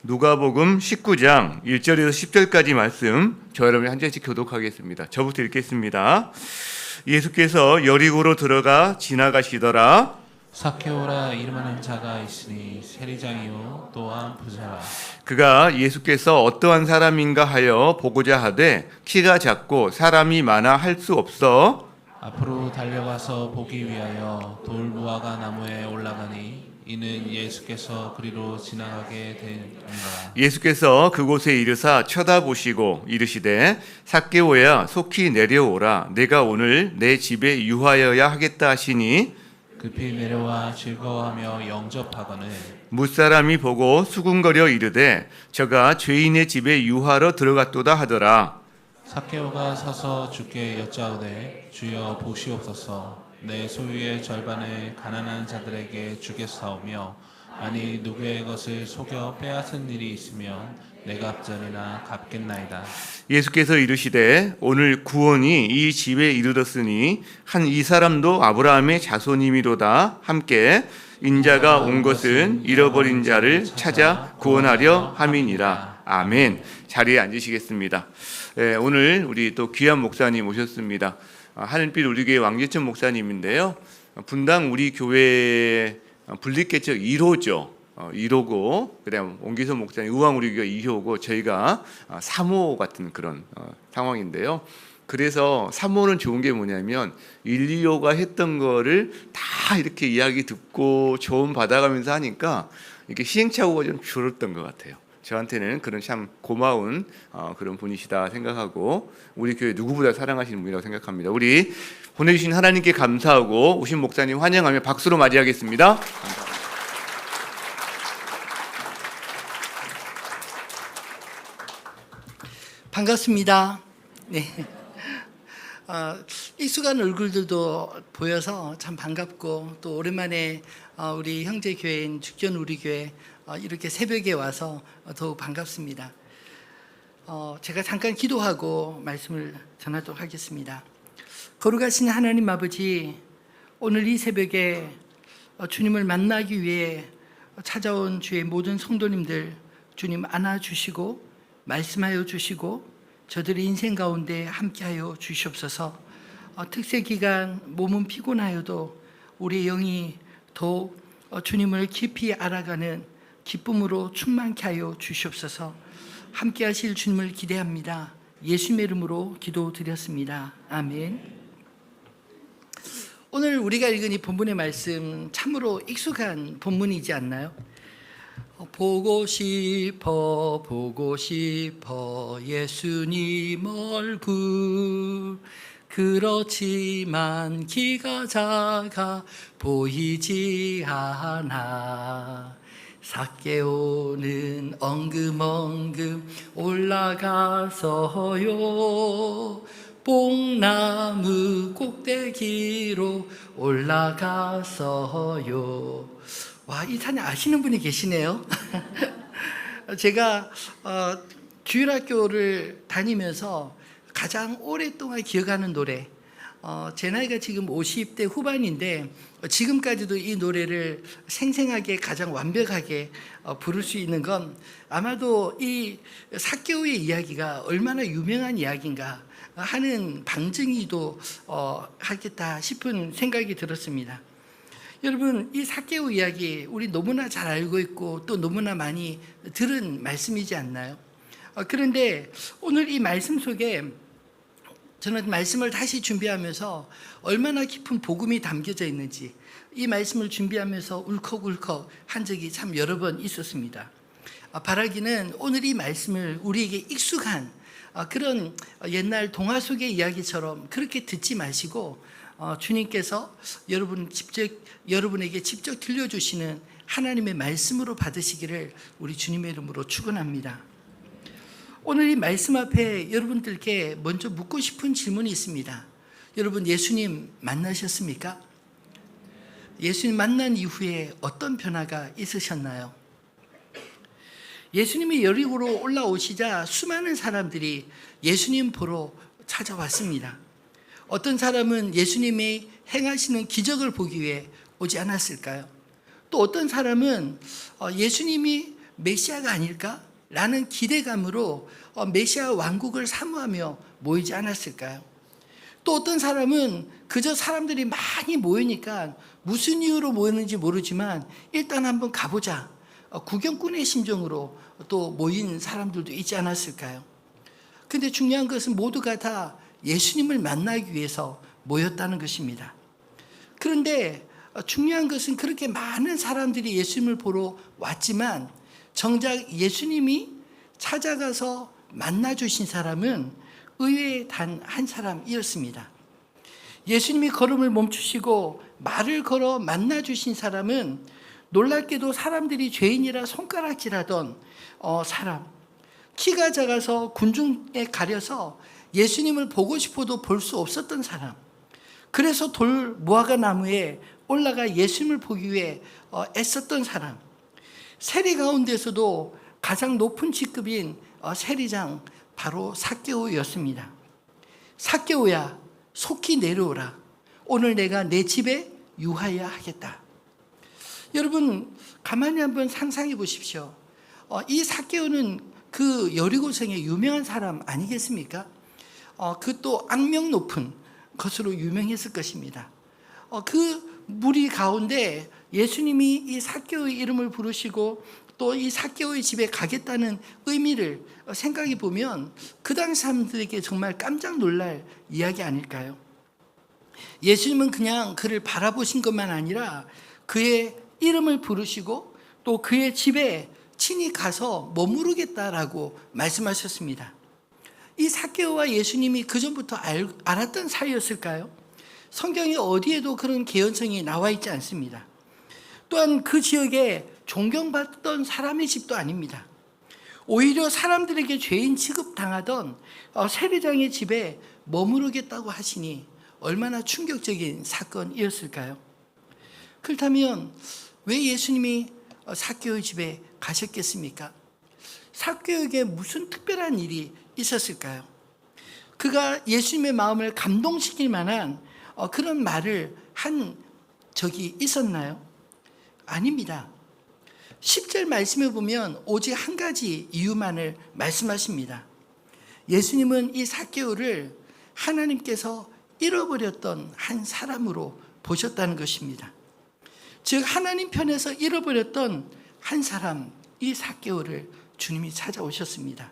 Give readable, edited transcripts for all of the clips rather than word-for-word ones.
누가복음 19장 1절에서 10절까지 말씀 저 여러분이 한 절씩 교독하겠습니다. 저부터 읽겠습니다. 예수께서 여리고로 들어가 지나가시더라. 삭개오라 이름하는 자가 있으니 세리장이요 또한 부자라. 그가 예수께서 어떠한 사람인가 하여 보고자 하되 키가 작고 사람이 많아 할 수 없어 앞으로 달려가서 보기 위하여 돌무화과 나무에 올라가니 이는 예수께서 그리로 지나가게 되니라. 예수께서 그곳에 이르사 쳐다보시고 이르시되 삭개오야 속히 내려오라 내가 오늘 내 집에 유하여야 하겠다 하시니 급히 내려와 즐거워하며 영접하거늘 무사람이 보고 수군거려 이르되 저가 죄인의 집에 유하러 들어갔도다 하더라. 삭개오가 서서 주께 여짜오되 주여 보시옵소서 내 소유의 절반을 가난한 자들에게 주겠사오며 만일 누구의 것을 속여 빼앗은 일이 있으면 내가 앞전이나 갚겠나이다. 예수께서 이르시되 오늘 구원이 이 집에 이르렀으니 한 이 사람도 아브라함의 자손이미로다. 함께 인자가 온 것은 잃어버린 자를 찾아 구원하려 함이니라. 아멘. 자리에 앉으시겠습니다. 오늘 우리 또 귀한 목사님 오셨습니다. 하늘빛 우리교회 왕재천 목사님인데요. 분당 우리 교회 분립개척 1호죠. 1호고 그다음 옹기선 목사님 의왕 우리교회 2호고 저희가 3호 같은 그런 상황인데요. 그래서 3호는 좋은 게 뭐냐면 1, 2호가 했던 거를 다 이렇게 이야기 듣고 조언 받아가면서 하니까 이렇게 시행착오가 좀 줄었던 것 같아요. 저한테는 그런 참 고마운 그런 분이시다 생각하고 우리 교회 누구보다 사랑하시는 분이라고 생각합니다. 우리 보내주신 하나님께 감사하고 오신 목사님 환영하며 박수로 맞이하겠습니다. 반갑습니다. 네. 익숙한 얼굴들도 보여서 참 반갑고 또 오랜만에 우리 형제 교회인 죽전 우리 교회 이렇게 새벽에 와서 더욱 반갑습니다. 제가 잠깐 기도하고 말씀을 전하도록 하겠습니다. 거룩하신 하나님 아버지, 오늘 이 새벽에 주님을 만나기 위해 찾아온 주의 모든 성도님들 주님 안아주시고 말씀하여 주시고 저들의 인생 가운데 함께하여 주시옵소서. 특세 기간 몸은 피곤하여도 우리의 영이 더욱 주님을 깊이 알아가는 기쁨으로 충만케 하여 주시옵소서. 함께 하실 주님을 기대합니다. 예수님의 이름으로 기도드렸습니다. 아멘. 오늘 우리가 읽은 이 본문의 말씀 참으로 익숙한 본문이지 않나요? 보고 싶어 예수님 얼굴 그렇지만 키가 작아 보이지 않아 삭개오는 엉금엉금 올라가서요 뽕나무 꼭대기로 올라가서요. 와, 이 찬양 아시는 분이 계시네요. 제가 주일학교를 다니면서 가장 오랫동안 기억하는 노래, 제 나이가 지금 50대 후반인데 지금까지도 이 노래를 생생하게 가장 완벽하게 부를 수 있는 건 아마도 이 삭개오의 이야기가 얼마나 유명한 이야기인가 하는 방증이도 하겠다 싶은 생각이 들었습니다. 여러분, 이 삭개오 이야기 우리 너무나 잘 알고 있고 또 너무나 많이 들은 말씀이지 않나요? 그런데 오늘 이 말씀 속에 저는 말씀을 다시 준비하면서 얼마나 깊은 복음이 담겨져 있는지 이 말씀을 준비하면서 울컥울컥 한 적이 참 여러 번 있었습니다. 바라기는 오늘 이 말씀을 우리에게 익숙한 그런 옛날 동화 속의 이야기처럼 그렇게 듣지 마시고 주님께서 여러분에게 직접 들려주시는 하나님의 말씀으로 받으시기를 우리 주님의 이름으로 축원합니다. 오늘 이 말씀 앞에 여러분들께 먼저 묻고 싶은 질문이 있습니다. 여러분, 예수님 만나셨습니까? 예수님 만난 이후에 어떤 변화가 있으셨나요? 예수님이 여리고로 올라오시자 수많은 사람들이 예수님 보러 찾아왔습니다. 어떤 사람은 예수님이 행하시는 기적을 보기 위해 오지 않았을까요? 또 어떤 사람은 예수님이 메시아가 아닐까라는 기대감으로 메시아 왕국을 사모하며 모이지 않았을까요? 또 어떤 사람은 그저 사람들이 많이 모이니까 무슨 이유로 모였는지 모르지만 일단 한번 가보자, 구경꾼의 심정으로 또 모인 사람들도 있지 않았을까요? 근데 중요한 것은 모두가 다 예수님을 만나기 위해서 모였다는 것입니다. 그런데 중요한 것은 그렇게 많은 사람들이 예수님을 보러 왔지만 정작 예수님이 찾아가서 만나주신 사람은 의외의 단 한 사람이었습니다. 예수님이 걸음을 멈추시고 말을 걸어 만나주신 사람은 놀랍게도 사람들이 죄인이라 손가락질하던 사람, 키가 작아서 군중에 가려서 예수님을 보고 싶어도 볼 수 없었던 사람, 그래서 돌 무화과 나무에 올라가 예수님을 보기 위해 애썼던 사람, 세리 가운데서도 가장 높은 직급인 세리장 바로 삭개오였습니다. 삭개오야, 속히 내려오라. 오늘 내가 내 집에 유하여야 하겠다. 여러분 가만히 한번 상상해 보십시오. 이 삭개오는 그 여리고성의 유명한 사람 아니겠습니까? 그 또 악명 높은 것으로 유명했을 것입니다. 그 무리 가운데 예수님이 이 삭개오의 이름을 부르시고 또 이 삭개오의 집에 가겠다는 의미를 생각해 보면 그 당시 사람들에게 정말 깜짝 놀랄 이야기 아닐까요? 예수님은 그냥 그를 바라보신 것만 아니라 그의 이름을 부르시고 또 그의 집에 친히 가서 머무르겠다라고 말씀하셨습니다. 이 삭개오와 예수님이 그전부터 알았던 사이였을까요? 성경이 어디에도 그런 개연성이 나와 있지 않습니다. 또한 그 지역에 존경받던 사람의 집도 아닙니다. 오히려 사람들에게 죄인 취급당하던 세리장의 집에 머무르겠다고 하시니 얼마나 충격적인 사건이었을까요? 그렇다면 왜 예수님이 삭개오의 집에 가셨겠습니까? 삭개오에게 무슨 특별한 일이 있었을까요? 그가 예수님의 마음을 감동시킬 만한 그런 말을 한 적이 있었나요? 아닙니다. 10절 말씀에 보면 오직 한 가지 이유만을 말씀하십니다. 예수님은 이 삭개오를 하나님께서 잃어버렸던 한 사람으로 보셨다는 것입니다. 즉 하나님 편에서 잃어버렸던 한 사람, 이 삭개오를 주님이 찾아오셨습니다.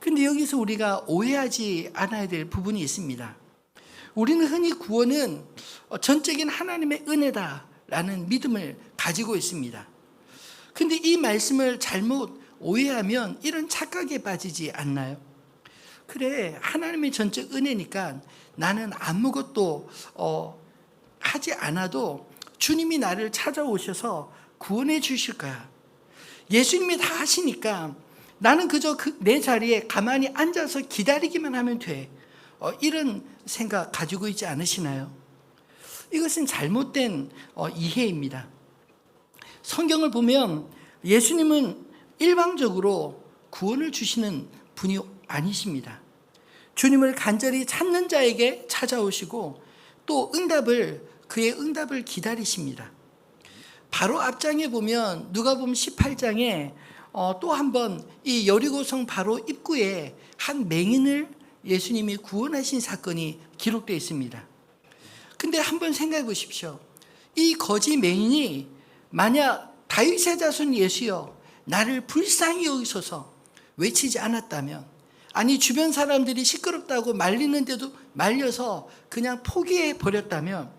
근데 여기서 우리가 오해하지 않아야 될 부분이 있습니다. 우리는 흔히 구원은 전적인 하나님의 은혜다라는 믿음을 가지고 있습니다. 근데 이 말씀을 잘못 오해하면 이런 착각에 빠지지 않나요? 그래, 하나님의 전적 은혜니까 나는 아무것도 하지 않아도 주님이 나를 찾아오셔서 구원해 주실 거야. 예수님이 다 하시니까 나는 그저 내 자리에 가만히 앉아서 기다리기만 하면 돼. 이런 생각 가지고 있지 않으시나요? 이것은 잘못된 이해입니다. 성경을 보면 예수님은 일방적으로 구원을 주시는 분이 아니십니다. 주님을 간절히 찾는 자에게 찾아오시고 또 그의 응답을 기다리십니다. 바로 앞장에 보면 누가복음 18장에 또 한 번 이 여리고성 바로 입구에 한 맹인을 예수님이 구원하신 사건이 기록되어 있습니다. 근데 한번 생각해 보십시오. 이 거지 맹인이 만약 다윗의 자손 예수여 나를 불쌍히 여기소서 외치지 않았다면, 아니 주변 사람들이 시끄럽다고 말리는데도 말려서 그냥 포기해 버렸다면,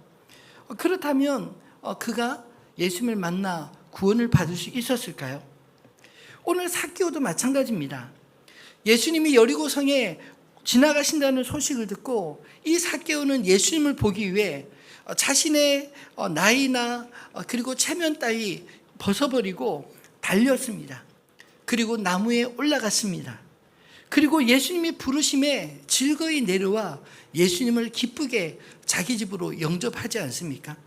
그렇다면 그가 예수님을 만나 구원을 받을 수 있었을까요? 오늘 삭개오도 마찬가지입니다. 예수님이 여리고성에 지나가신다는 소식을 듣고 이 삭개오는 예수님을 보기 위해 자신의 나이나 그리고 체면 따위 벗어버리고 달렸습니다. 그리고 나무에 올라갔습니다. 그리고 예수님이 부르심에 즐거이 내려와 예수님을 기쁘게 자기 집으로 영접하지 않습니까?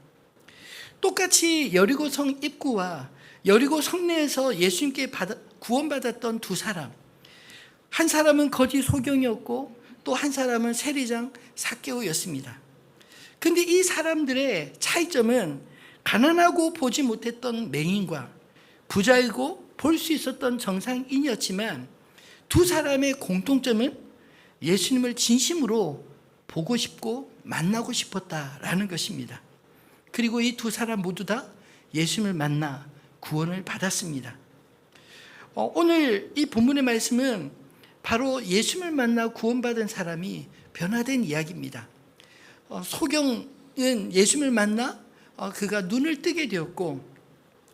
똑같이 여리고성 입구와 여리고 성내에서 예수님께 구원받았던 두 사람, 한 사람은 거지 소경이었고 또 한 사람은 세리장 삭개오였습니다. 근데 이 사람들의 차이점은 가난하고 보지 못했던 맹인과 부자이고 볼 수 있었던 정상인이었지만 두 사람의 공통점은 예수님을 진심으로 보고 싶고 만나고 싶었다라는 것입니다. 그리고 이 두 사람 모두 다 예수님을 만나 구원을 받았습니다. 오늘 이 본문의 말씀은 바로 예수님을 만나 구원받은 사람이 변화된 이야기입니다. 소경은 예수님을 만나 그가 눈을 뜨게 되었고,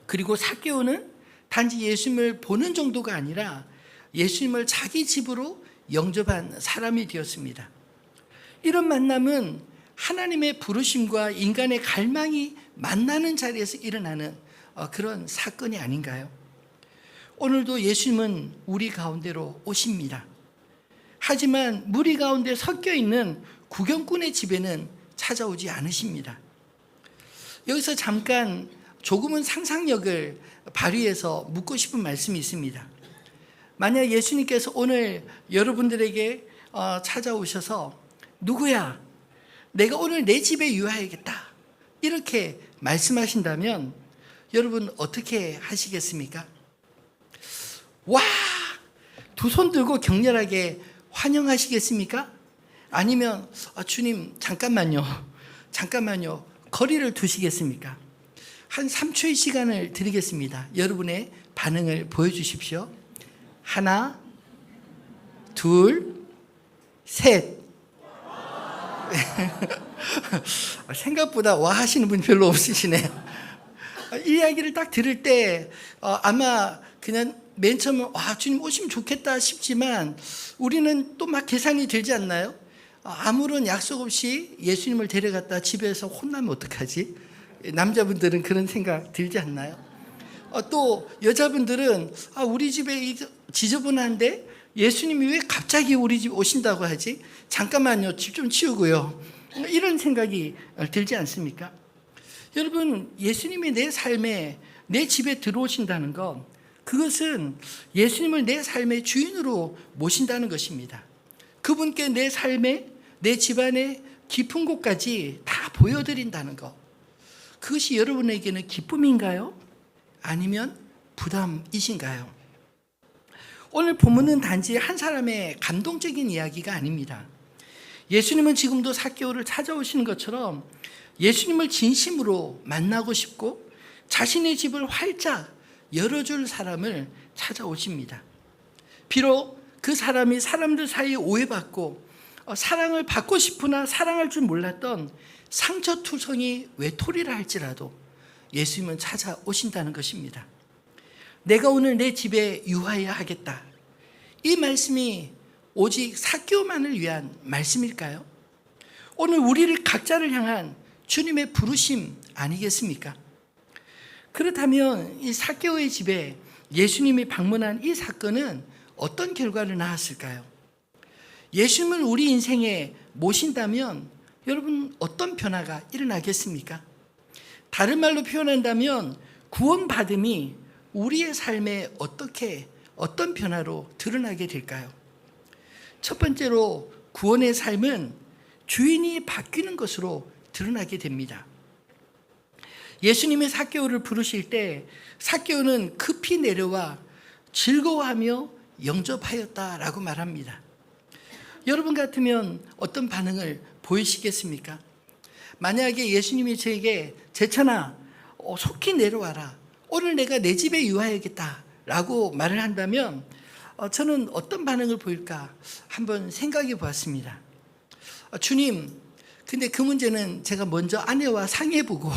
그리고 삭개오는 단지 예수님을 보는 정도가 아니라 예수님을 자기 집으로 영접한 사람이 되었습니다. 이런 만남은 하나님의 부르심과 인간의 갈망이 만나는 자리에서 일어나는 그런 사건이 아닌가요? 오늘도 예수님은 우리 가운데로 오십니다. 하지만 무리 가운데 섞여 있는 구경꾼의 집에는 찾아오지 않으십니다. 여기서 잠깐 조금은 상상력을 발휘해서 묻고 싶은 말씀이 있습니다. 만약 예수님께서 오늘 여러분들에게 찾아오셔서 누구야? 내가 오늘 내 집에 유하야겠다. 이렇게 말씀하신다면 여러분 어떻게 하시겠습니까? 와! 두 손 들고 격렬하게 환영하시겠습니까? 아니면 주님 잠깐만요. 거리를 두시겠습니까? 한 3초의 시간을 드리겠습니다. 여러분의 반응을 보여주십시오. 하나, 둘, 셋. 생각보다 와 하시는 분이 별로 없으시네요. 이 이야기를 딱 들을 때 아마 그냥 맨 처음에 와 주님 오시면 좋겠다 싶지만 우리는 또 막 계산이 들지 않나요? 아무런 약속 없이 예수님을 데려갔다 집에서 혼나면 어떡하지? 남자분들은 그런 생각 들지 않나요? 또 여자분들은 우리 집에 지저분한데 예수님이 왜 갑자기 우리 집 오신다고 하지? 잠깐만요, 집 좀 치우고요. 이런 생각이 들지 않습니까? 여러분, 예수님이 내 삶에, 내 집에 들어오신다는 것, 그것은 예수님을 내 삶의 주인으로 모신다는 것입니다. 그분께 내 삶에, 내 집안의 깊은 곳까지 다 보여드린다는 것, 그것이 여러분에게는 기쁨인가요? 아니면 부담이신가요? 오늘 본문은 단지 한 사람의 감동적인 이야기가 아닙니다. 예수님은 지금도 삭개오를 찾아오시는 것처럼 예수님을 진심으로 만나고 싶고 자신의 집을 활짝 열어줄 사람을 찾아오십니다. 비록 그 사람이 사람들 사이에 오해받고 사랑을 받고 싶으나 사랑할 줄 몰랐던 상처투성이 외톨이라 할지라도 예수님은 찾아오신다는 것입니다. 내가 오늘 내 집에 유하여야 하겠다. 이 말씀이 오직 삭개오만을 위한 말씀일까요? 오늘 우리를 각자를 향한 주님의 부르심 아니겠습니까? 그렇다면 이 삭개오의 집에 예수님이 방문한 이 사건은 어떤 결과를 낳았을까요? 예수님을 우리 인생에 모신다면 여러분 어떤 변화가 일어나겠습니까? 다른 말로 표현한다면 구원받음이 우리의 삶에 어떤 변화로 드러나게 될까요? 첫 번째로 구원의 삶은 주인이 바뀌는 것으로 드러나게 됩니다. 예수님의 삭개오를 부르실 때 삭개오는 급히 내려와 즐거워하며 영접하였다라고 말합니다. 여러분 같으면 어떤 반응을 보이시겠습니까? 만약에 예수님이 저에게 제천아 속히 내려와라. 오늘 내가 내 집에 유하야겠다라고 말을 한다면 저는 어떤 반응을 보일까 한번 생각해 보았습니다. 주님, 근데 그 문제는 제가 먼저 아내와 상의해보고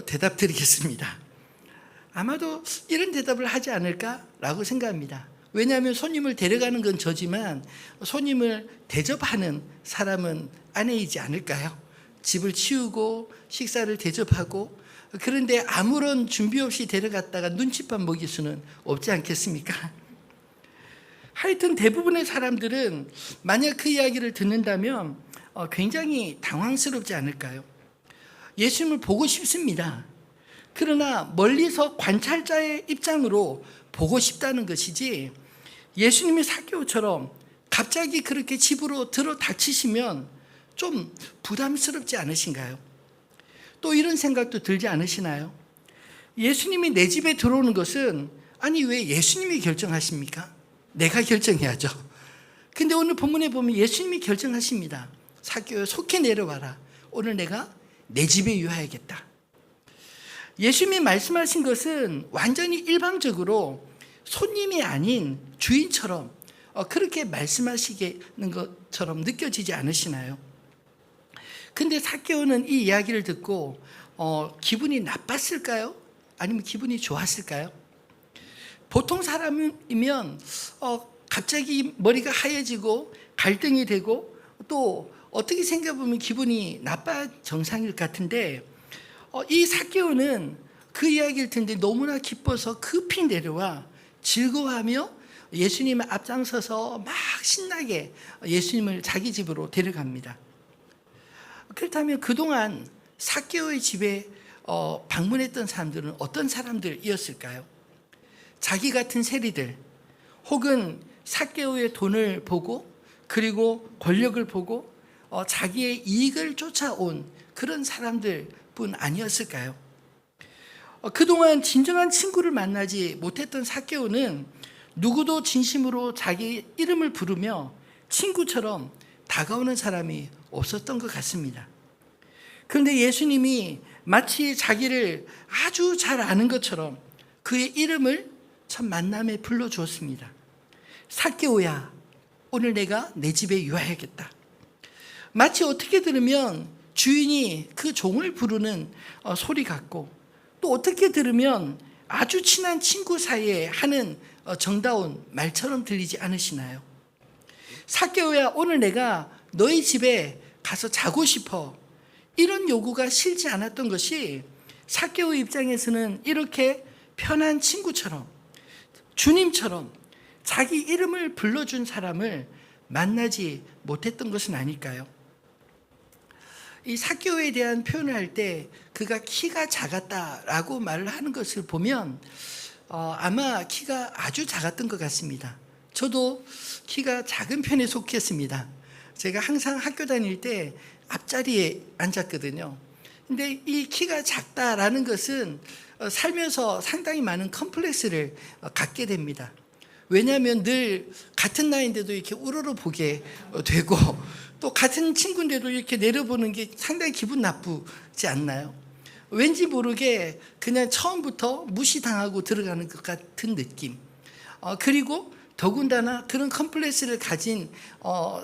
대답 드리겠습니다. 아마도 이런 대답을 하지 않을까라고 생각합니다. 왜냐하면 손님을 데려가는 건 저지만 손님을 대접하는 사람은 아내이지 않을까요? 집을 치우고 식사를 대접하고, 그런데 아무런 준비 없이 데려갔다가 눈칫밥 먹일 수는 없지 않겠습니까? 하여튼 대부분의 사람들은 만약 그 이야기를 듣는다면 굉장히 당황스럽지 않을까요? 예수님을 보고 싶습니다. 그러나 멀리서 관찰자의 입장으로 보고 싶다는 것이지, 예수님이 삭개오처럼 갑자기 그렇게 집으로 들어 닥치시면 좀 부담스럽지 않으신가요? 또 이런 생각도 들지 않으시나요? 예수님이 내 집에 들어오는 것은 아니 왜 예수님이 결정하십니까? 내가 결정해야죠. 근데 오늘 본문에 보면 예수님이 결정하십니다. 삭개오야 속히 내려와라. 오늘 내가 내 집에 유하야겠다. 예수님이 말씀하신 것은 완전히 일방적으로 손님이 아닌 주인처럼 그렇게 말씀하시는 것처럼 느껴지지 않으시나요? 근데 삭개오는 이 이야기를 듣고 기분이 나빴을까요? 아니면 기분이 좋았을까요? 보통 사람이면 갑자기 머리가 하얘지고 갈등이 되고 또 어떻게 생각해보면 기분이 나빠 정상일 것 같은데 이 삭개오는 그 이야기를 듣는데 너무나 기뻐서 급히 내려와 즐거워하며 예수님 앞장서서 막 신나게 예수님을 자기 집으로 데려갑니다. 그렇다면 그동안 삭개오의 집에 방문했던 사람들은 어떤 사람들이었을까요? 자기 같은 세리들 혹은 삭개오의 돈을 보고 그리고 권력을 보고 자기의 이익을 쫓아온 그런 사람들뿐 아니었을까요? 그동안 진정한 친구를 만나지 못했던 삭개오는 누구도 진심으로 자기 이름을 부르며 친구처럼 다가오는 사람이 없었던 것 같습니다. 그런데 예수님이 마치 자기를 아주 잘 아는 것처럼 그의 이름을 첫 만남에 불러주었습니다. 삭개오야, 오늘 내가 내 집에 유하야겠다. 마치 어떻게 들으면 주인이 그 종을 부르는 소리 같고 또 어떻게 들으면 아주 친한 친구 사이에 하는 정다운 말처럼 들리지 않으시나요? 삭개오야, 오늘 내가 너희 집에 가서 자고 싶어. 이런 요구가 싫지 않았던 것이 삭개오 입장에서는 이렇게 편한 친구처럼 주님처럼 자기 이름을 불러준 사람을 만나지 못했던 것은 아닐까요? 이 삭개오에 대한 표현을 할 때 그가 키가 작았다라고 말을 하는 것을 보면 아마 키가 아주 작았던 것 같습니다. 저도 키가 작은 편에 속했습니다. 제가 항상 학교 다닐 때 앞자리에 앉았거든요. 근데 이 키가 작다라는 것은 살면서 상당히 많은 컴플렉스를 갖게 됩니다. 왜냐하면 늘 같은 나이인데도 이렇게 우러러 보게 되고 또 같은 친구인데도 이렇게 내려보는 게 상당히 기분 나쁘지 않나요? 왠지 모르게 그냥 처음부터 무시당하고 들어가는 것 같은 느낌. 그리고 더군다나 그런 컴플렉스를 가진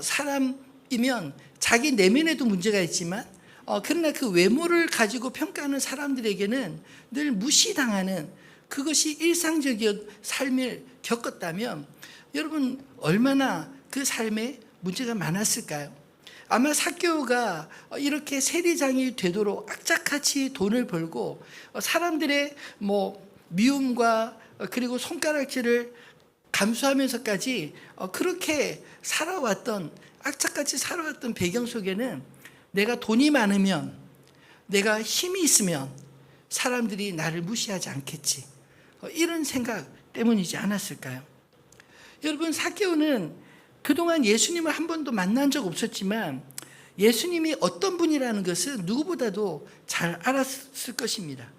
사람이면 자기 내면에도 문제가 있지만 그러나 그 외모를 가지고 평가하는 사람들에게는 늘 무시당하는 그것이 일상적인 삶을 겪었다면 여러분 얼마나 그 삶에 문제가 많았을까요? 아마 삭개오가 이렇게 세리장이 되도록 악착같이 돈을 벌고 사람들의 미움과 그리고 손가락질을 감수하면서까지 그렇게 살아왔던 악착같이 살아왔던 배경 속에는 내가 돈이 많으면 내가 힘이 있으면 사람들이 나를 무시하지 않겠지 이런 생각 때문이지 않았을까요? 여러분 삭개오는 그동안 예수님을 한 번도 만난 적 없었지만 예수님이 어떤 분이라는 것을 누구보다도 잘 알았을 것입니다.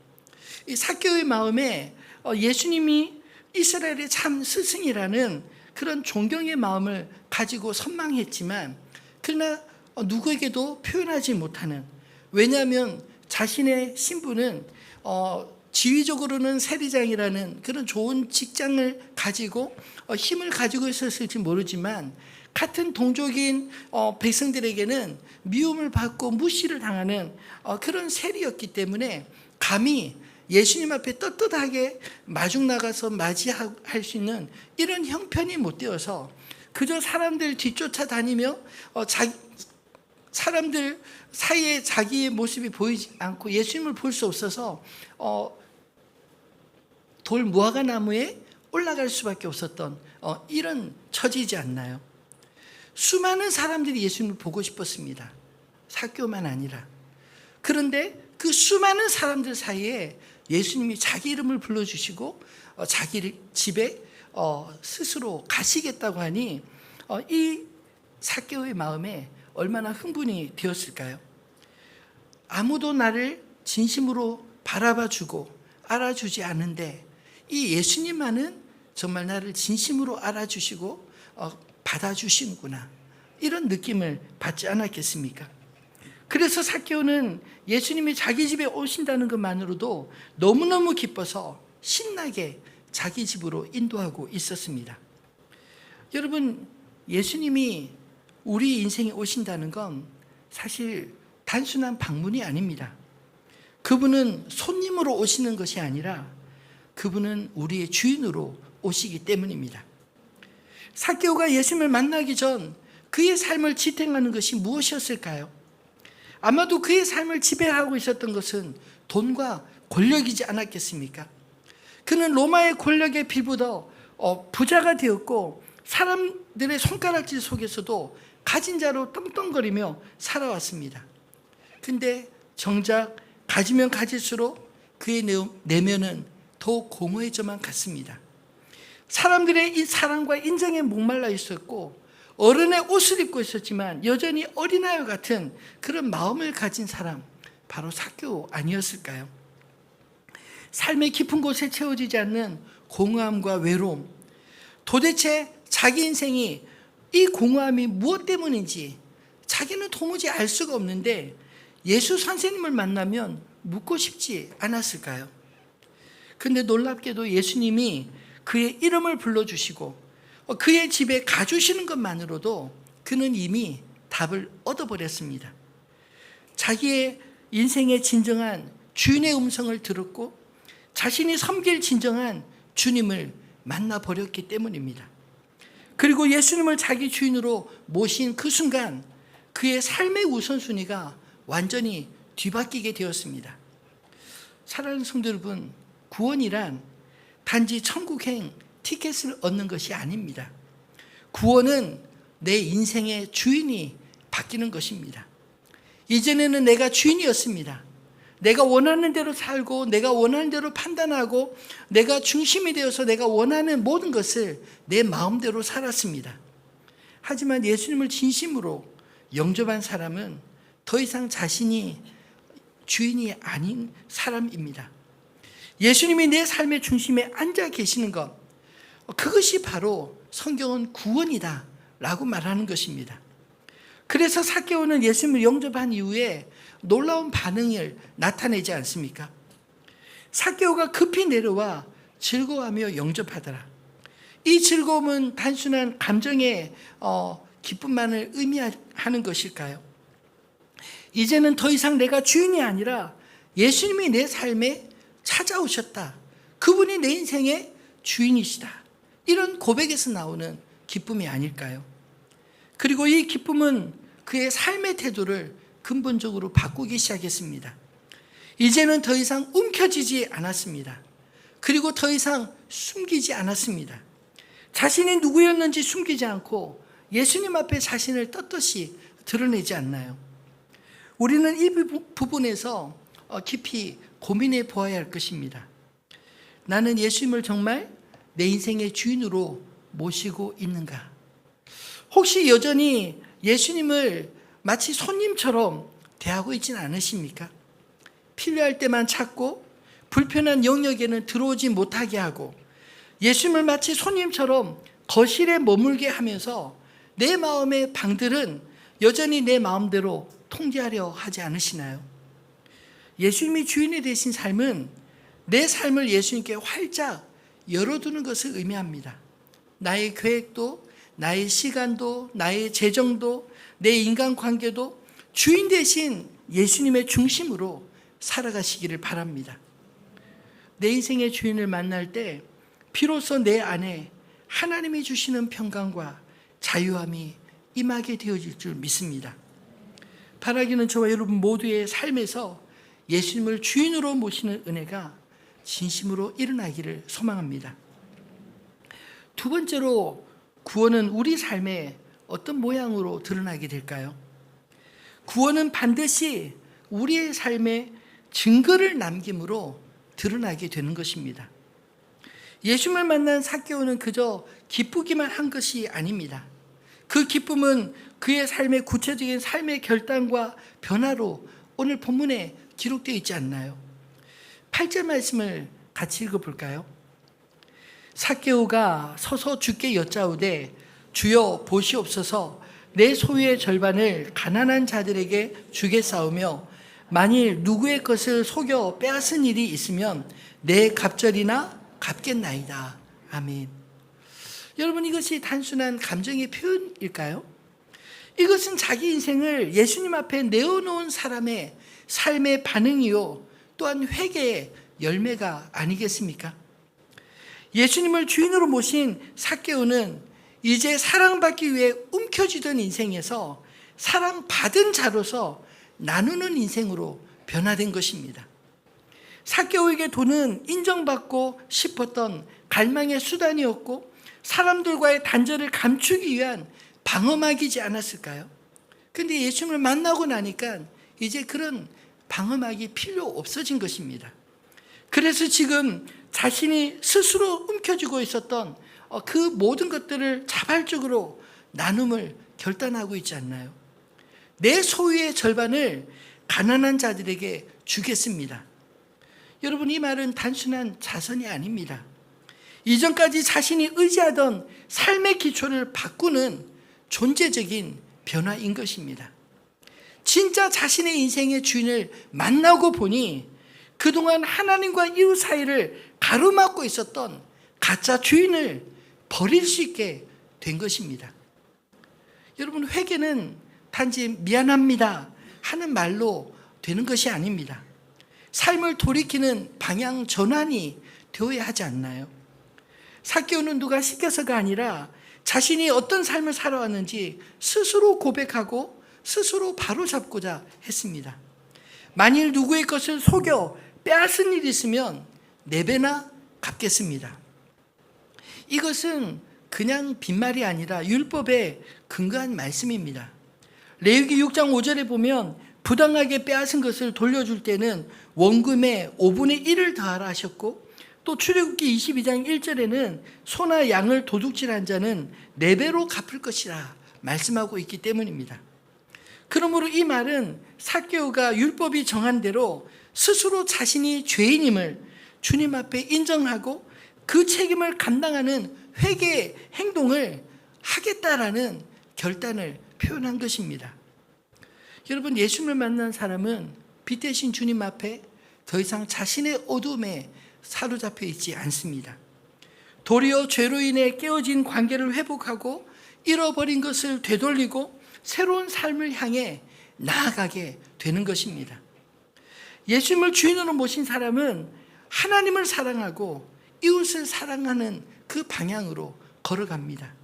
이 삭개오의 마음에 예수님이 이스라엘의 참 스승이라는 그런 존경의 마음을 가지고 선망했지만 그러나 누구에게도 표현하지 못하는, 왜냐하면 자신의 신분은 지위적으로는 세리장이라는 그런 좋은 직장을 가지고 힘을 가지고 있었을지 모르지만 같은 동족인 백성들에게는 미움을 받고 무시를 당하는 그런 세리였기 때문에 감히 예수님 앞에 떳떳하게 마중 나가서 맞이할 수 있는 이런 형편이 못 되어서 그저 사람들 뒤쫓아 다니며 사람들 사이에 자기의 모습이 보이지 않고 예수님을 볼 수 없어서 돌 무화과 나무에 올라갈 수밖에 없었던 이런 처지지 않나요? 수많은 사람들이 예수님을 보고 싶었습니다. 삭개오만 아니라. 그런데 그 수많은 사람들 사이에 예수님이 자기 이름을 불러주시고 자기 집에 스스로 가시겠다고 하니 이 삭개오의 마음에 얼마나 흥분이 되었을까요? 아무도 나를 진심으로 바라봐주고 알아주지 않은데 이 예수님만은 정말 나를 진심으로 알아주시고 받아주시는구나, 이런 느낌을 받지 않았겠습니까? 그래서 삭개오는 예수님이 자기 집에 오신다는 것만으로도 너무너무 기뻐서 신나게 자기 집으로 인도하고 있었습니다. 여러분, 예수님이 우리 인생에 오신다는 건 사실 단순한 방문이 아닙니다. 그분은 손님으로 오시는 것이 아니라 그분은 우리의 주인으로 오시기 때문입니다. 삭개오가 예수님을 만나기 전 그의 삶을 지탱하는 것이 무엇이었을까요? 아마도 그의 삶을 지배하고 있었던 것은 돈과 권력이지 않았겠습니까? 그는 로마의 권력에 빌붙어 부자가 되었고 사람들의 손가락질 속에서도 가진 자로 떵떵거리며 살아왔습니다. 근데 정작 가지면 가질수록 그의 내면은 더욱 공허해져만 갔습니다. 사람들의 이 사랑과 인정에 목말라 있었고 어른의 옷을 입고 있었지만 여전히 어린아이와 같은 그런 마음을 가진 사람, 바로 삭개오 아니었을까요? 삶의 깊은 곳에 채워지지 않는 공허함과 외로움, 도대체 자기 인생이 이 공허함이 무엇 때문인지 자기는 도무지 알 수가 없는데 예수 선생님을 만나면 묻고 싶지 않았을까요? 근데 놀랍게도 예수님이 그의 이름을 불러주시고 그의 집에 가주시는 것만으로도 그는 이미 답을 얻어버렸습니다. 자기의 인생의 진정한 주인의 음성을 들었고 자신이 섬길 진정한 주님을 만나버렸기 때문입니다. 그리고 예수님을 자기 주인으로 모신 그 순간 그의 삶의 우선순위가 완전히 뒤바뀌게 되었습니다. 사랑하는 성도 여러분, 구원이란 단지 천국행 티켓을 얻는 것이 아닙니다. 구원은 내 인생의 주인이 바뀌는 것입니다. 이전에는 내가 주인이었습니다. 내가 원하는 대로 살고 내가 원하는 대로 판단하고 내가 중심이 되어서 내가 원하는 모든 것을 내 마음대로 살았습니다. 하지만 예수님을 진심으로 영접한 사람은 더 이상 자신이 주인이 아닌 사람입니다. 예수님이 내 삶의 중심에 앉아 계시는 것, 그것이 바로 성경은 구원이다 라고 말하는 것입니다. 그래서 삭개오는 예수님을 영접한 이후에 놀라운 반응을 나타내지 않습니까? 삭개오가 급히 내려와 즐거워하며 영접하더라. 이 즐거움은 단순한 감정의 기쁨만을 의미하는 것일까요? 이제는 더 이상 내가 주인이 아니라 예수님이 내 삶에 찾아오셨다. 그분이 내 인생의 주인이시다. 이런 고백에서 나오는 기쁨이 아닐까요? 그리고 이 기쁨은 그의 삶의 태도를 근본적으로 바꾸기 시작했습니다. 이제는 더 이상 움켜쥐지 않았습니다. 그리고 더 이상 숨기지 않았습니다. 자신이 누구였는지 숨기지 않고 예수님 앞에 자신을 떳떳이 드러내지 않나요? 우리는 이 부분에서 깊이 고민해 보아야 할 것입니다. 나는 예수님을 정말 내 인생의 주인으로 모시고 있는가? 혹시 여전히 예수님을 마치 손님처럼 대하고 있지는 않으십니까? 필요할 때만 찾고 불편한 영역에는 들어오지 못하게 하고 예수님을 마치 손님처럼 거실에 머물게 하면서 내 마음의 방들은 여전히 내 마음대로 통제하려 하지 않으시나요? 예수님이 주인이 되신 삶은 내 삶을 예수님께 활짝 열어두는 것을 의미합니다. 나의 계획도, 나의 시간도, 나의 재정도, 내 인간관계도 주인 대신 예수님의 중심으로 살아가시기를 바랍니다. 내 인생의 주인을 만날 때 비로소 내 안에 하나님이 주시는 평강과 자유함이 임하게 되어질 줄 믿습니다. 바라기는 저와 여러분 모두의 삶에서 예수님을 주인으로 모시는 은혜가 진심으로 일어나기를 소망합니다. 두 번째로, 구원은 우리 삶에 어떤 모양으로 드러나게 될까요? 구원은 반드시 우리의 삶에 증거를 남김으로 드러나게 되는 것입니다. 예수님을 만난 삭개오는 그저 기쁘기만 한 것이 아닙니다. 그 기쁨은 그의 삶의 구체적인 삶의 결단과 변화로 오늘 본문에 기록되어 있지 않나요? 8절 말씀을 같이 읽어볼까요? 삭개오가 서서 주께 여짜오되 주여 보시옵소서 내 소유의 절반을 가난한 자들에게 주겠사오며 만일 누구의 것을 속여 빼앗은 일이 있으면 내 갑절이나 갚겠나이다. 아멘. 여러분, 이것이 단순한 감정의 표현일까요? 이것은 자기 인생을 예수님 앞에 내어놓은 사람의 삶의 반응이요 또한 회개의 열매가 아니겠습니까? 예수님을 주인으로 모신 삭개오는 이제 사랑받기 위해 움켜쥐던 인생에서 사랑받은 자로서 나누는 인생으로 변화된 것입니다. 삭개오에게 돈은 인정받고 싶었던 갈망의 수단이었고 사람들과의 단절을 감추기 위한 방어막이지 않았을까요? 근데 예수님을 만나고 나니까 이제 그런 방어막이 필요 없어진 것입니다. 그래서 지금 자신이 스스로 움켜쥐고 있었던 그 모든 것들을 자발적으로 나눔을 결단하고 있지 않나요? 내 소유의 절반을 가난한 자들에게 주겠습니다. 여러분, 이 말은 단순한 자선이 아닙니다. 이전까지 자신이 의지하던 삶의 기초를 바꾸는 존재적인 변화인 것입니다. 진짜 자신의 인생의 주인을 만나고 보니 그동안 하나님과 이웃 사이를 가로막고 있었던 가짜 주인을 버릴 수 있게 된 것입니다. 여러분, 회개는 단지 미안합니다 하는 말로 되는 것이 아닙니다. 삶을 돌이키는 방향 전환이 되어야 하지 않나요? 삭개오는 누가 시켜서가 아니라 자신이 어떤 삶을 살아왔는지 스스로 고백하고 스스로 바로잡고자 했습니다. 만일 누구의 것을 속여 빼앗은 일이 있으면 4배나 갚겠습니다. 이것은 그냥 빈말이 아니라 율법에 근거한 말씀입니다. 레위기 6장 5절에 보면 부당하게 빼앗은 것을 돌려줄 때는 원금의 5분의 1을 더하라 하셨고, 또 출애굽기 22장 1절에는 소나 양을 도둑질한 자는 4배로 갚을 것이라 말씀하고 있기 때문입니다. 그러므로 이 말은 삭개오가 율법이 정한 대로 스스로 자신이 죄인임을 주님 앞에 인정하고 그 책임을 감당하는 회개의 행동을 하겠다라는 결단을 표현한 것입니다. 여러분, 예수님을 만난 사람은 빛 대신 주님 앞에 더 이상 자신의 어둠에 사로잡혀 있지 않습니다. 도리어 죄로 인해 깨어진 관계를 회복하고 잃어버린 것을 되돌리고 새로운 삶을 향해 나아가게 되는 것입니다. 예수님을 주인으로 모신 사람은 하나님을 사랑하고 이웃을 사랑하는 그 방향으로 걸어갑니다.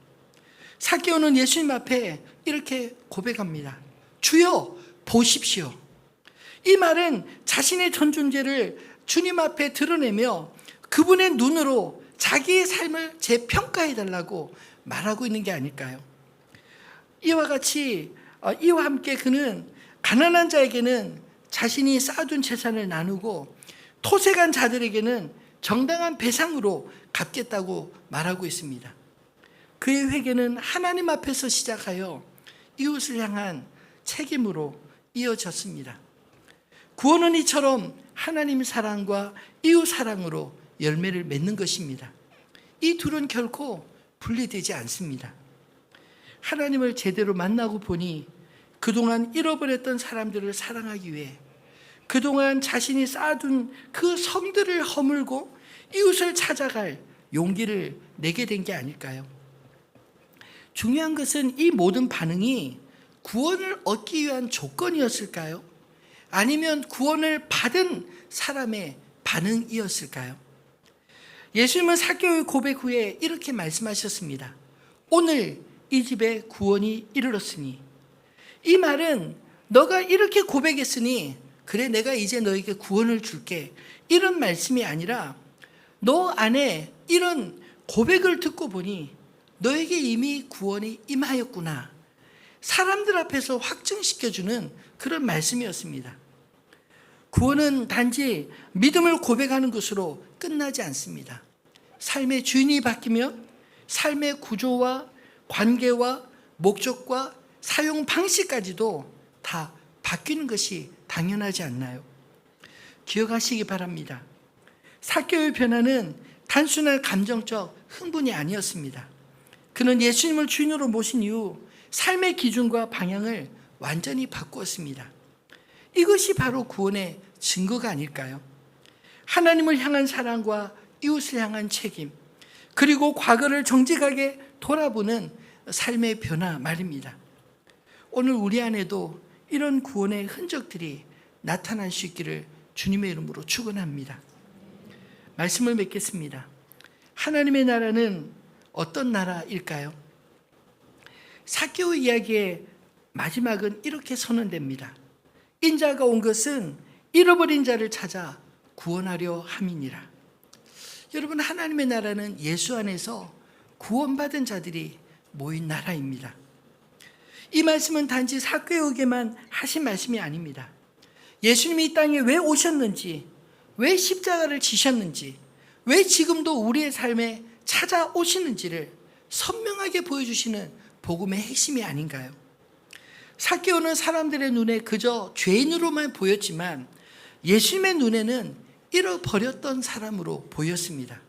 삭개오는 예수님 앞에 이렇게 고백합니다. 주여 보십시오. 이 말은 자신의 전 존재를 주님 앞에 드러내며 그분의 눈으로 자기의 삶을 재평가해달라고 말하고 있는 게 아닐까요? 이와 같이 이와 함께 그는 가난한 자에게는 자신이 쌓아둔 재산을 나누고 토색한 자들에게는 정당한 배상으로 갚겠다고 말하고 있습니다. 그의 회개는 하나님 앞에서 시작하여 이웃을 향한 책임으로 이어졌습니다. 구원은 이처럼 하나님 사랑과 이웃 사랑으로 열매를 맺는 것입니다. 이 둘은 결코 분리되지 않습니다. 하나님을 제대로 만나고 보니 그동안 잃어버렸던 사람들을 사랑하기 위해 그동안 자신이 쌓아둔 그 성들을 허물고 이웃을 찾아갈 용기를 내게 된 게 아닐까요? 중요한 것은 이 모든 반응이 구원을 얻기 위한 조건이었을까요? 아니면 구원을 받은 사람의 반응이었을까요? 예수님은 삭개오의 고백 후에 이렇게 말씀하셨습니다. 오늘 이 집에 구원이 이르렀으니, 이 말은 너가 이렇게 고백했으니 그래 내가 이제 너에게 구원을 줄게, 이런 말씀이 아니라 너 안에 이런 고백을 듣고 보니 너에게 이미 구원이 임하였구나, 사람들 앞에서 확증시켜주는 그런 말씀이었습니다. 구원은 단지 믿음을 고백하는 것으로 끝나지 않습니다. 삶의 주인이 바뀌면 삶의 구조와 관계와 목적과 사용 방식까지도 다 바뀌는 것이 당연하지 않나요? 기억하시기 바랍니다. 삭개오의 변화는 단순한 감정적 흥분이 아니었습니다. 그는 예수님을 주인으로 모신 이후 삶의 기준과 방향을 완전히 바꾸었습니다. 이것이 바로 구원의 증거가 아닐까요? 하나님을 향한 사랑과 이웃을 향한 책임, 그리고 과거를 정직하게 돌아보는 삶의 변화 말입니다. 오늘 우리 안에도 이런 구원의 흔적들이 나타날 수 있기를 주님의 이름으로 축원합니다. 말씀을 맺겠습니다. 하나님의 나라는 어떤 나라일까요? 삭개오 이야기의 마지막은 이렇게 선언됩니다. 인자가 온 것은 잃어버린 자를 찾아 구원하려 함이니라. 여러분, 하나님의 나라는 예수 안에서 구원받은 자들이 모인 나라입니다. 이 말씀은 단지 삭개오에게만 하신 말씀이 아닙니다. 예수님이 이 땅에 왜 오셨는지, 왜 십자가를 지셨는지, 왜 지금도 우리의 삶에 찾아오시는지를 선명하게 보여주시는 복음의 핵심이 아닌가요? 삭개오는 사람들의 눈에 그저 죄인으로만 보였지만 예수님의 눈에는 잃어버렸던 사람으로 보였습니다.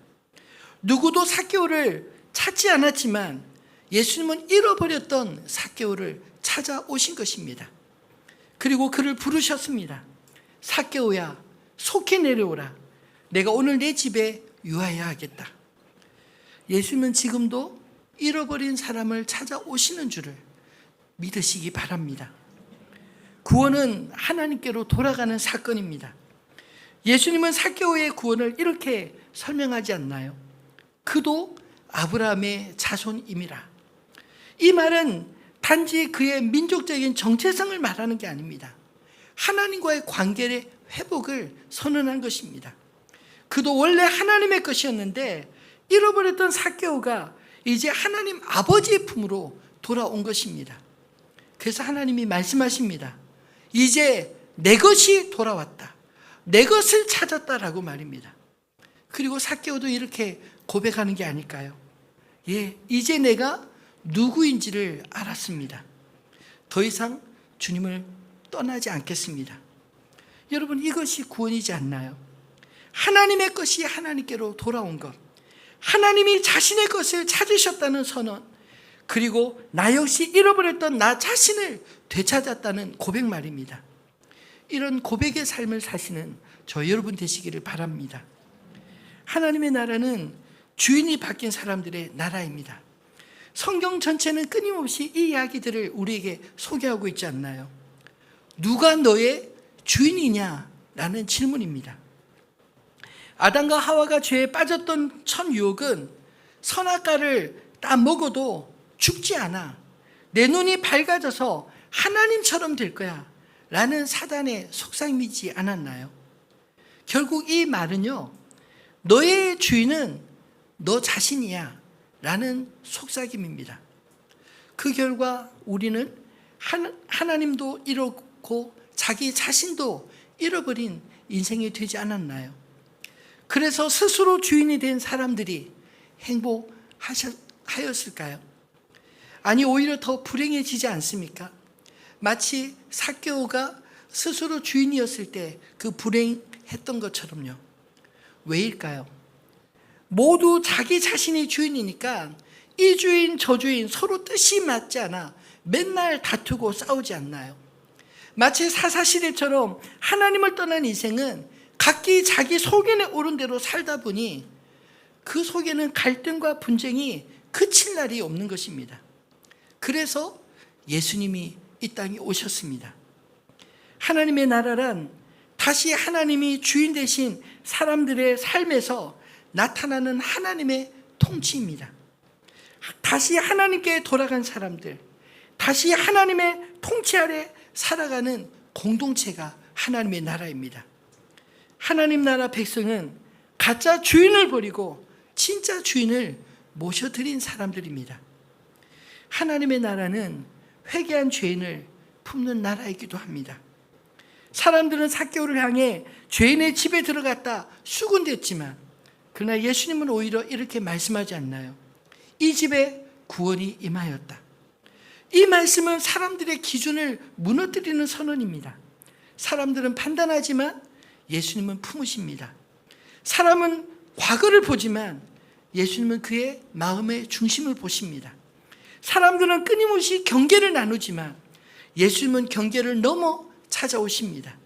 누구도 삭개오를 찾지 않았지만 예수님은 잃어버렸던 삭개오를 찾아오신 것입니다. 그리고 그를 부르셨습니다. 삭개오야, 속히 내려오라. 내가 오늘 내 집에 유하여야 하겠다. 예수님은 지금도 잃어버린 사람을 찾아오시는 줄을 믿으시기 바랍니다. 구원은 하나님께로 돌아가는 사건입니다. 예수님은 삭개오의 구원을 이렇게 설명하지 않나요? 그도 아브라함의 자손임이라. 이 말은 단지 그의 민족적인 정체성을 말하는 게 아닙니다. 하나님과의 관계의 회복을 선언한 것입니다. 그도 원래 하나님의 것이었는데 잃어버렸던 삭개오가 이제 하나님 아버지의 품으로 돌아온 것입니다. 그래서 하나님이 말씀하십니다. 이제 내 것이 돌아왔다. 내 것을 찾았다라고 말입니다. 그리고 삭개오도 이렇게 고백하는 게 아닐까요? 예, 이제 내가 누구인지를 알았습니다. 더 이상 주님을 떠나지 않겠습니다. 여러분, 이것이 구원이지 않나요? 하나님의 것이 하나님께로 돌아온 것, 하나님이 자신의 것을 찾으셨다는 선언, 그리고 나 역시 잃어버렸던 나 자신을 되찾았다는 고백 말입니다. 이런 고백의 삶을 사시는 저 여러분 되시기를 바랍니다. 하나님의 나라는 주인이 바뀐 사람들의 나라입니다. 성경 전체는 끊임없이 이 이야기들을 우리에게 소개하고 있지 않나요? 누가 너의 주인이냐? 라는 질문입니다. 아담과 하와가 죄에 빠졌던 첫 유혹은 선악과를 다 먹어도 죽지 않아. 내 눈이 밝아져서 하나님처럼 될 거야. 라는 사단의 속삭임이지 않았나요? 결국 이 말은요, 너의 주인은 너 자신이야. 라는 속삭임입니다. 그 결과 우리는 하나님도 잃었고 자기 자신도 잃어버린 인생이 되지 않았나요? 그래서 스스로 주인이 된 사람들이 행복하였을까요? 아니, 오히려 더 불행해지지 않습니까? 마치 삭개오가 스스로 주인이었을 때 그 불행했던 것처럼요. 왜일까요? 모두 자기 자신이 주인이니까 이 주인 저 주인 서로 뜻이 맞지 않아 맨날 다투고 싸우지 않나요? 마치 사사시대처럼 하나님을 떠난 인생은 각기 자기 소견에 오른 대로 살다 보니 그 속에는 갈등과 분쟁이 그칠 날이 없는 것입니다. 그래서 예수님이 이 땅에 오셨습니다. 하나님의 나라란 다시 하나님이 주인 되신 사람들의 삶에서 나타나는 하나님의 통치입니다. 다시 하나님께 돌아간 사람들, 다시 하나님의 통치 아래 살아가는 공동체가 하나님의 나라입니다. 하나님 나라 백성은 가짜 주인을 버리고 진짜 주인을 모셔드린 사람들입니다. 하나님의 나라는 회개한 죄인을 품는 나라이기도 합니다. 사람들은 삭개오를 향해 죄인의 집에 들어갔다 수군댔지만 그러나 예수님은 오히려 이렇게 말씀하지 않나요? 이 집에 구원이 임하였다. 이 말씀은 사람들의 기준을 무너뜨리는 선언입니다. 사람들은 판단하지만 예수님은 품으십니다. 사람은 과거를 보지만 예수님은 그의 마음의 중심을 보십니다. 사람들은 끊임없이 경계를 나누지만 예수님은 경계를 넘어 찾아오십니다.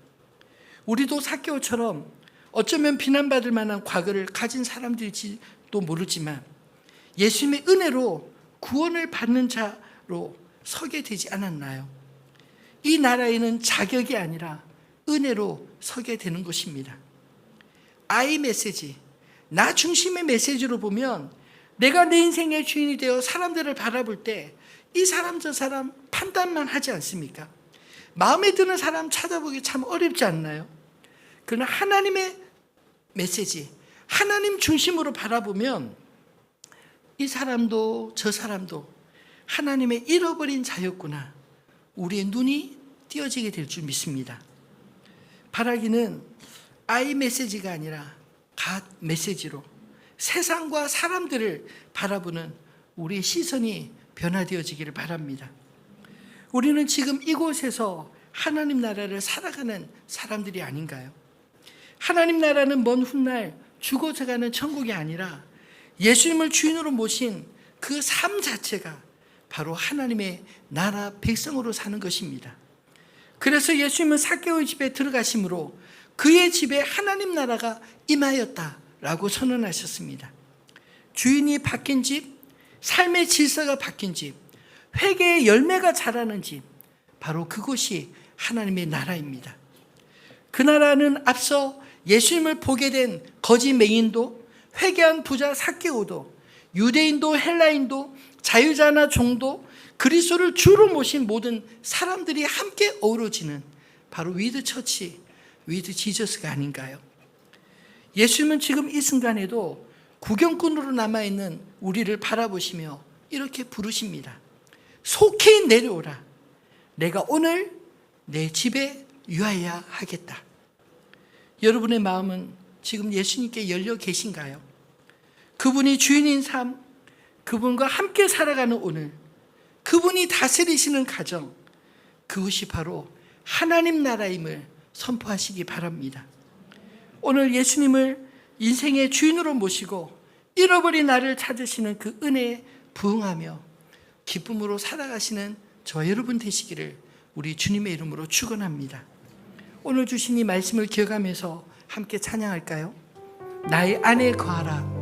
우리도 삭개오처럼 어쩌면 비난받을 만한 과거를 가진 사람들일지도 모르지만 예수님의 은혜로 구원을 받는 자로 서게 되지 않았나요? 이 나라에는 자격이 아니라 은혜로 서게 되는 것입니다. I 메시지, 나 중심의 메시지로 보면 내가 내 인생의 주인이 되어 사람들을 바라볼 때 이 사람 저 사람 판단만 하지 않습니까? 마음에 드는 사람 찾아보기 참 어렵지 않나요? 그러나 하나님의 메시지, 하나님 중심으로 바라보면 이 사람도 저 사람도 하나님의 잃어버린 자였구나, 우리의 눈이 띄어지게 될 줄 믿습니다. 바라기는 I 메시지가 아니라 God 메시지로 세상과 사람들을 바라보는 우리의 시선이 변화되어지기를 바랍니다. 우리는 지금 이곳에서 하나님 나라를 살아가는 사람들이 아닌가요? 하나님 나라는 먼 훗날 죽어져가는 천국이 아니라 예수님을 주인으로 모신 그 삶 자체가 바로 하나님의 나라 백성으로 사는 것입니다. 그래서 예수님은 삭개오의 집에 들어가심으로 그의 집에 하나님 나라가 임하였다라고 선언하셨습니다. 주인이 바뀐 집, 삶의 질서가 바뀐 집, 회개의 열매가 자라는 집, 바로 그곳이 하나님의 나라입니다. 그 나라는 앞서 예수님을 보게 된 거짓 맹인도, 회개한 부자 삭개오도, 유대인도 헬라인도, 자유자나 종도, 그리스도를 주로 모신 모든 사람들이 함께 어우러지는 바로 위드 처치, 위드 지저스가 아닌가요? 예수님은 지금 이 순간에도 구경꾼으로 남아있는 우리를 바라보시며 이렇게 부르십니다. 속히 내려오라. 내가 오늘 내 집에 유하여야 하겠다. 여러분의 마음은 지금 예수님께 열려 계신가요? 그분이 주인인 삶, 그분과 함께 살아가는 오늘, 그분이 다스리시는 가정, 그것이 바로 하나님 나라임을 선포하시기 바랍니다. 오늘 예수님을 인생의 주인으로 모시고 잃어버린 나를 찾으시는 그 은혜에 부응하며 기쁨으로 살아가시는 저 여러분 되시기를 우리 주님의 이름으로 축원합니다. 오늘 주신 이 말씀을 기억하면서 함께 찬양할까요? 나의 안에 거하라.